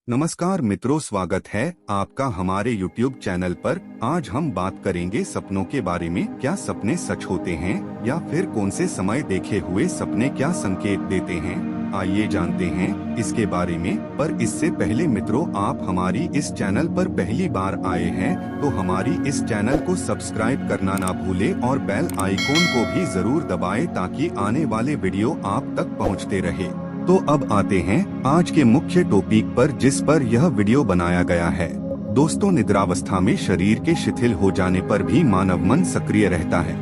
नमस्कार मित्रों, स्वागत है आपका हमारे YouTube चैनल पर। आज हम बात करेंगे सपनों के बारे में। क्या सपने सच होते हैं या फिर कौन से समय देखे हुए सपने क्या संकेत देते हैं, आइए जानते हैं इसके बारे में। पर इससे पहले मित्रों, आप हमारी इस चैनल पर पहली बार आए हैं तो हमारी इस चैनल को सब्सक्राइब करना ना भूले और बेल आइकॉन को भी जरूर दबाएं ताकि आने वाले वीडियो आप तक पहुंचते रहे। तो अब आते हैं आज के मुख्य टॉपिक पर जिस पर यह वीडियो बनाया गया है। दोस्तों, निद्रावस्था में शरीर के शिथिल हो जाने पर भी मानव मन सक्रिय रहता है।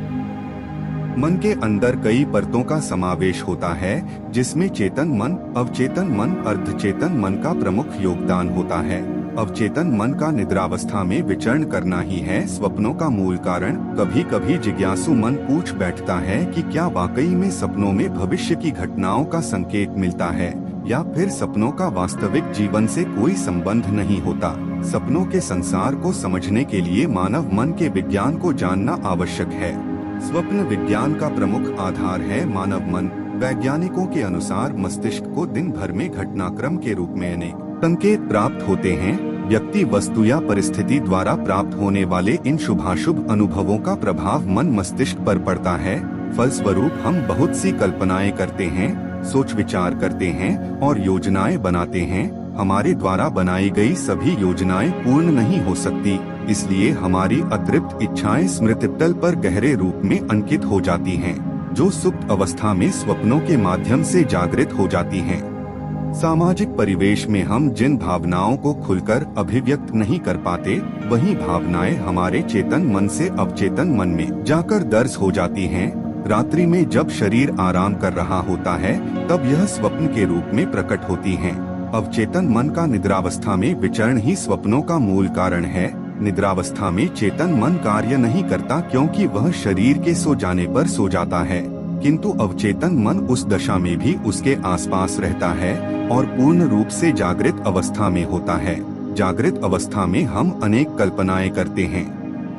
मन के अंदर कई परतों का समावेश होता है जिसमें चेतन मन, अवचेतन मन, अर्धचेतन मन का प्रमुख योगदान होता है। अवचेतन मन का निद्रावस्था में विचरण करना ही है स्वप्नों का मूल कारण। कभी कभी जिज्ञासु मन पूछ बैठता है कि क्या वाकई में सपनों में भविष्य की घटनाओं का संकेत मिलता है या फिर सपनों का वास्तविक जीवन से कोई संबंध नहीं होता। सपनों के संसार को समझने के लिए मानव मन के विज्ञान को जानना आवश्यक है। स्वप्न विज्ञान का प्रमुख आधार है मानव मन। वैज्ञानिकों के अनुसार मस्तिष्क को दिन भर में घटनाक्रम के रूप में अनेक संकेत प्राप्त होते हैं। व्यक्ति, वस्तु या परिस्थिति द्वारा प्राप्त होने वाले इन शुभाशुभ अनुभवों का प्रभाव मन मस्तिष्क पर पड़ता है। फलस्वरूप हम बहुत सी कल्पनाएं करते हैं, सोच विचार करते हैं और योजनाएं बनाते हैं। हमारे द्वारा बनाई गई सभी योजनाएं पूर्ण नहीं हो सकती, इसलिए हमारी अतृप्त इच्छाएं स्मृतिपटल पर गहरे रूप में अंकित हो जाती हैं, जो सुप्त अवस्था में स्वप्नों के माध्यम से जागृत हो जाती हैं। सामाजिक परिवेश में हम जिन भावनाओं को खुलकर अभिव्यक्त नहीं कर पाते, वही भावनाएं हमारे चेतन मन से अवचेतन मन में जाकर दर्ज हो जाती हैं। रात्रि में जब शरीर आराम कर रहा होता है तब यह स्वप्न के रूप में प्रकट होती हैं। अवचेतन मन का निद्रावस्था में विचरण ही स्वप्नों का मूल कारण है। निद्रावस्था में चेतन मन कार्य नहीं करता क्योंकि वह शरीर के सो जाने पर सो जाता है, किंतु अवचेतन मन उस दशा में भी उसके आसपास रहता है और पूर्ण रूप से जागृत अवस्था में होता है। जागृत अवस्था में हम अनेक कल्पनाएं करते हैं,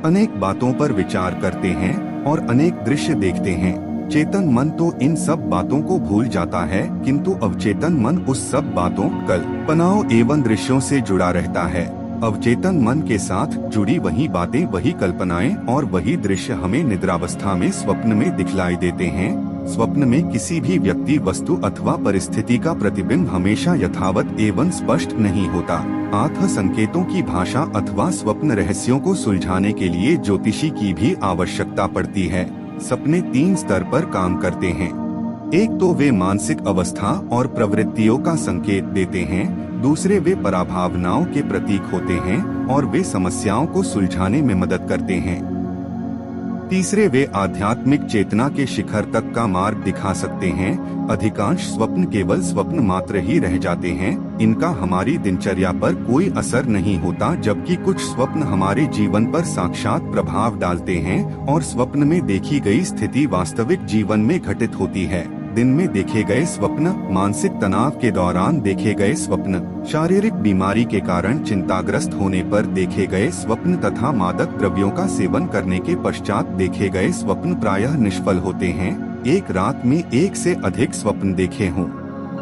अनेक बातों पर विचार करते हैं और अनेक दृश्य देखते हैं। चेतन मन तो इन सब बातों को भूल जाता है, किंतु अवचेतन मन उस सब बातों, कल्पनाओं एवं दृश्यों से जुड़ा रहता है। अवचेतन मन के साथ जुड़ी वही बातें, वही कल्पनाएं और वही दृश्य हमें निद्रावस्था में स्वप्न में दिखलाई देते हैं। स्वप्न में किसी भी व्यक्ति, वस्तु अथवा परिस्थिति का प्रतिबिंब हमेशा यथावत एवं स्पष्ट नहीं होता। आत्म संकेतों की भाषा अथवा स्वप्न रहस्यों को सुलझाने के लिए ज्योतिषी की भी आवश्यकता पड़ती है। सपने 3 स्तर पर काम करते हैं। एक तो वे मानसिक अवस्था और प्रवृत्तियों का संकेत देते हैं, दूसरे वे पराभावनाओं के प्रतीक होते हैं और वे समस्याओं को सुलझाने में मदद करते हैं। तीसरे वे आध्यात्मिक चेतना के शिखर तक का मार्ग दिखा सकते हैं। अधिकांश स्वप्न केवल स्वप्न मात्र ही रह जाते हैं, इनका हमारी दिनचर्या पर कोई असर नहीं होता, जबकि कुछ स्वप्न हमारे जीवन पर साक्षात प्रभाव डालते हैं और स्वप्न में देखी गई स्थिति वास्तविक जीवन में घटित होती है। दिन में देखे गए स्वप्न, मानसिक तनाव के दौरान देखे गए स्वप्न, शारीरिक बीमारी के कारण चिंताग्रस्त होने पर देखे गए स्वप्न तथा मादक द्रव्यों का सेवन करने के पश्चात देखे गए स्वप्न प्रायः निष्फल होते हैं। एक रात में एक से अधिक स्वप्न देखे हों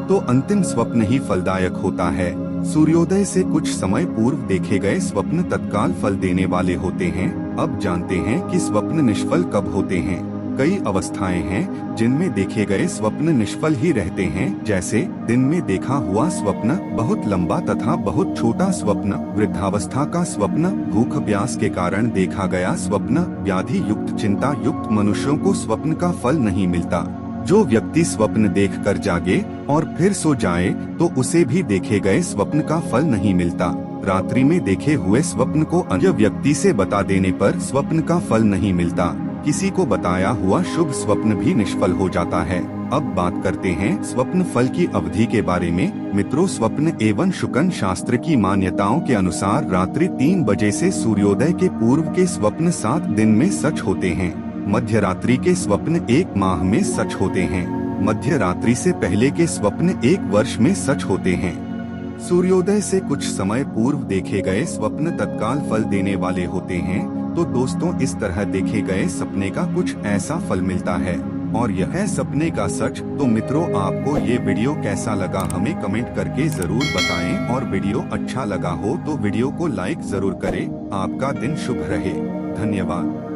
तो अंतिम स्वप्न ही फलदायक होता है। सूर्योदय से कुछ समय पूर्व देखे गए स्वप्न तत्काल फल देने वाले होते हैं। अब जानते हैं कि स्वप्न निष्फल कब होते हैं। कई अवस्थाएं हैं जिनमें देखे गए स्वप्न निष्फल ही रहते हैं, जैसे दिन में देखा हुआ स्वप्न, बहुत लंबा तथा बहुत छोटा स्वप्न, वृद्धावस्था का स्वप्न, भूख प्यास के कारण देखा गया स्वप्न, व्याधि युक्त चिंता युक्त मनुष्यों को स्वप्न का फल नहीं मिलता। जो व्यक्ति स्वप्न देखकर जागे और फिर सो जाए तो उसे भी देखे गए स्वप्न का फल नहीं मिलता। रात्रि में देखे हुए स्वप्न को अन्य व्यक्ति से बता देने पर स्वप्न का फल नहीं मिलता। किसी को बताया हुआ शुभ स्वप्न भी निष्फल हो जाता है। अब बात करते हैं स्वप्न फल की अवधि के बारे में। मित्रों, स्वप्न एवं शुकन शास्त्र की मान्यताओं के अनुसार रात्रि 3 बजे से सूर्योदय के पूर्व के स्वप्न 7 दिन में सच होते हैं। मध्य रात्रि के स्वप्न 1 माह में सच होते हैं। मध्य रात्रि से पहले के स्वप्न 1 वर्ष में सच होते हैं। सूर्योदय से कुछ समय पूर्व देखे गए स्वप्न तत्काल फल देने वाले होते हैं। तो दोस्तों, इस तरह देखे गए सपने का कुछ ऐसा फल मिलता है और यह है सपने का सच। तो मित्रों, आपको ये वीडियो कैसा लगा हमें कमेंट करके जरूर बताएं, और वीडियो अच्छा लगा हो तो वीडियो को लाइक जरूर करें। आपका दिन शुभ रहे। धन्यवाद।